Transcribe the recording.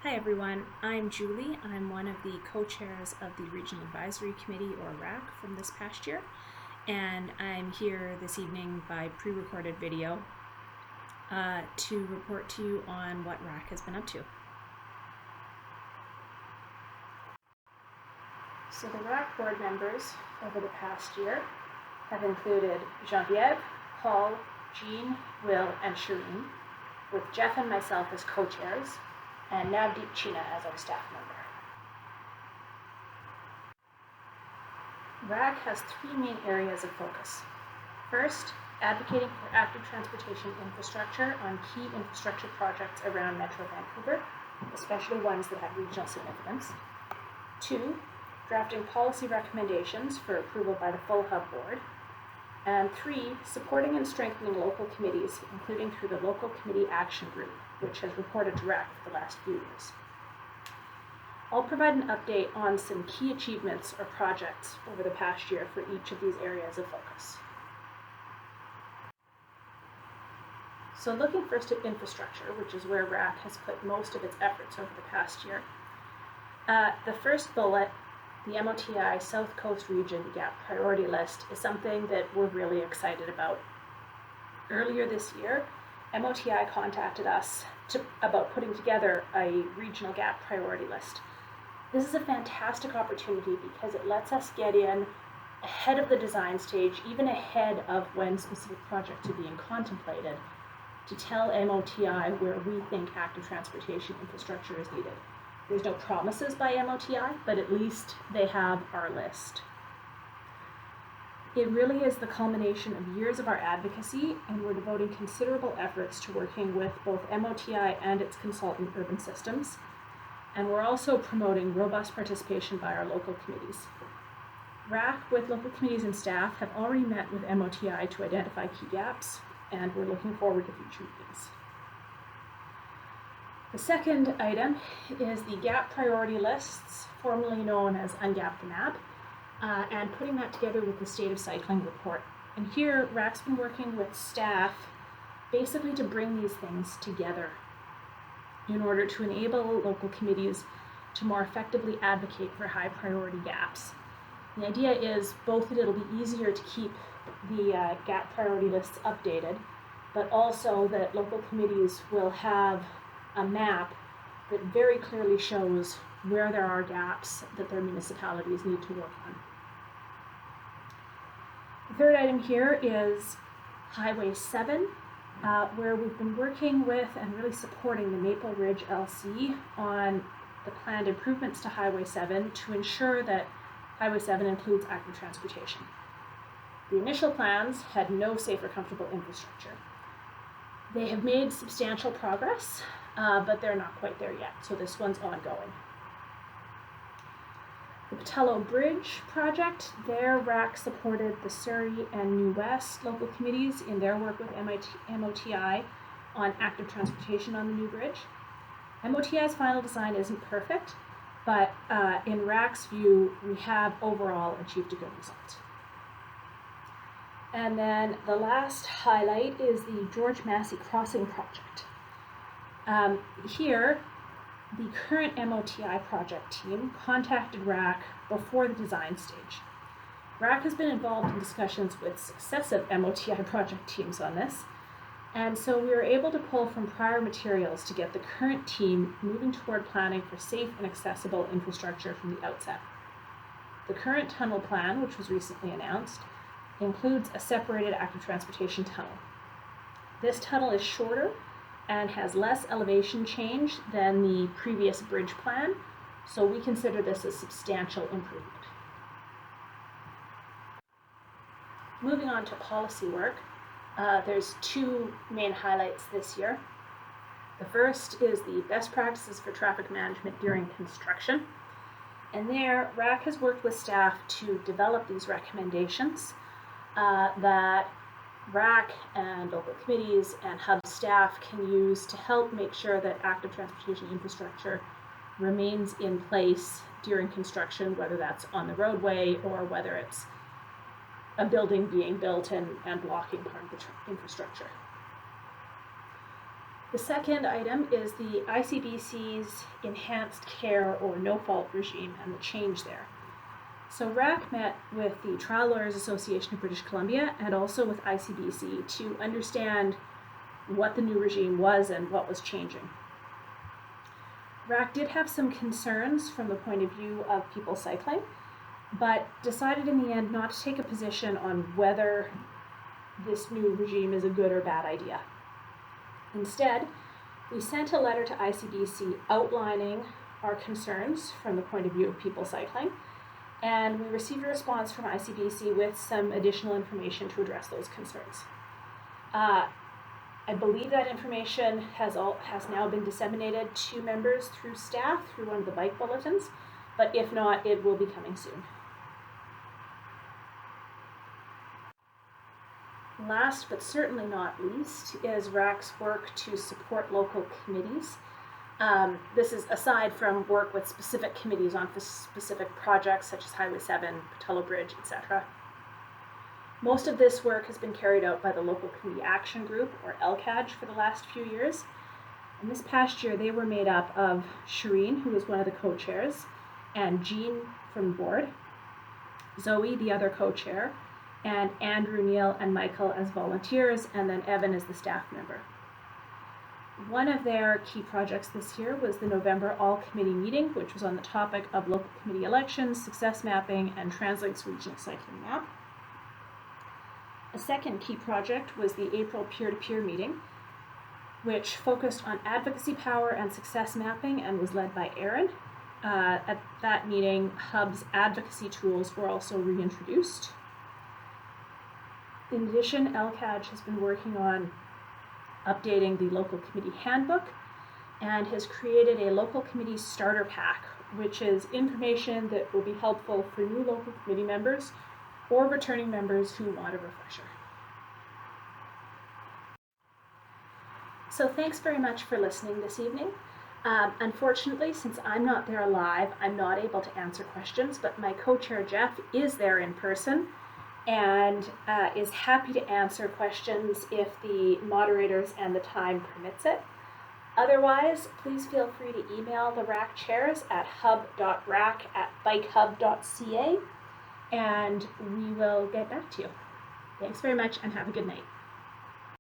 Hi everyone, I'm Julie. I'm one of the co-chairs of the Regional Advisory Committee, or RAC, from this past year, and I'm here this evening by pre-recorded video to report to you on what RAC has been up to. So the RAC board members over the past year have included Geneviève, Paul, Jean, Will, and Shireen, with Jeff and myself as co-chairs, and Navdeep China as our staff member. RAC has three main areas of focus. First, advocating for active transportation infrastructure on key infrastructure projects around Metro Vancouver, especially ones that have regional significance. Two, drafting policy recommendations for approval by the full hub board. And three, supporting and strengthening local committees, including through the Local Committee Action Group, which has reported to RAC for the last few years. I'll provide an update on some key achievements or projects over the past year for each of these areas of focus. So looking first at infrastructure, which is where RAC has put most of its efforts over the past year, the first bullet, the MOTI South Coast Region Gap Priority List, is something that we're really excited about. Earlier this year, MOTI contacted us about putting together a regional gap priority list. This is a fantastic opportunity because it lets us get in ahead of the design stage, even ahead of when specific projects are being contemplated, to tell MOTI where we think active transportation infrastructure is needed. There's no promises by MOTI, but at least they have our list. It really is the culmination of years of our advocacy, and we're devoting considerable efforts to working with both MOTI and its consultant Urban Systems. And we're also promoting robust participation by our local committees. RAC, with local committees and staff, have already met with MOTI to identify key gaps, and we're looking forward to future meetings. The second item is the gap priority lists, formerly known as Ungap the Map, and putting that together with the State of Cycling report. And here, RAC's been working with staff basically to bring these things together in order to enable local committees to more effectively advocate for high priority gaps. The idea is both that it'll be easier to keep the gap priority lists updated, but also that local committees will have a map that very clearly shows where there are gaps that their municipalities need to work on. The third item here is Highway 7, where we've been working with and really supporting the Maple Ridge LC on the planned improvements to Highway 7 to ensure that Highway 7 includes active transportation. The initial plans had no safe or comfortable infrastructure. They have made substantial progress, but they're not quite there yet, so this one's ongoing. The Patello Bridge project, there RAC supported the Surrey and New West local committees in their work with MOTI on active transportation on the new bridge. MOTI's final design isn't perfect, but in RAC's view, we have overall achieved a good result. And then the last highlight is the George Massey Crossing project. Here, the current MOTI project team contacted RAC before the design stage. RAC has been involved in discussions with successive MOTI project teams on this, and so we were able to pull from prior materials to get the current team moving toward planning for safe and accessible infrastructure from the outset. The current tunnel plan, which was recently announced, includes a separated active transportation tunnel. This tunnel is shorter and has less elevation change than the previous bridge plan, so we consider this a substantial improvement. Moving on to policy work, there's two main highlights this year. The first is the best practices for traffic management during construction, and there RAC has worked with staff to develop these recommendations that RAC and local committees and hub staff can use to help make sure that active transportation infrastructure remains in place during construction, whether that's on the roadway or whether it's a building being built and blocking part of the infrastructure. The second item is the ICBC's enhanced care or no-fault regime and the change there. So RAC met with the Trial Lawyers Association of British Columbia and also with ICBC to understand what the new regime was and what was changing. RAC did have some concerns from the point of view of people cycling, but decided in the end not to take a position on whether this new regime is a good or bad idea. Instead, we sent a letter to ICBC outlining our concerns from the point of view of people cycling, and we received a response from ICBC with some additional information to address those concerns. I believe that information has now been disseminated to members through staff, through one of the bike bulletins, but if not, it will be coming soon. Last but certainly not least is RAC's work to support local committees. This is aside from work with specific committees on specific projects such as Highway 7, Pattullo Bridge, etc. Most of this work has been carried out by the Local Committee Action Group, or LCAG, for the last few years. And this past year, they were made up of Shireen, who was one of the co-chairs, and Jean from the board, Zoe, the other co-chair, and Andrew, Neil, and Michael as volunteers, and then Evan as the staff member. One of their key projects this year was the November all-committee meeting, which was on the topic of local committee elections, success mapping, and Translate's regional cycling map. A second key project was the April peer-to-peer meeting, which focused on advocacy power and success mapping and was led by Erin. At that meeting, Hub's advocacy tools were also reintroduced. In addition, LCAG has been working on updating the local committee handbook and has created a local committee starter pack, which is information that will be helpful for new local committee members or returning members who want a refresher. So thanks very much for listening this evening. Unfortunately, since I'm not there live, I'm not able to answer questions, but my co-chair Jeff is there in person and is happy to answer questions if the moderators and the time permits it. Otherwise, please feel free to email the RAC chairs at hub.rac@bikehub.ca and we will get back to you. Thanks very much and have a good night.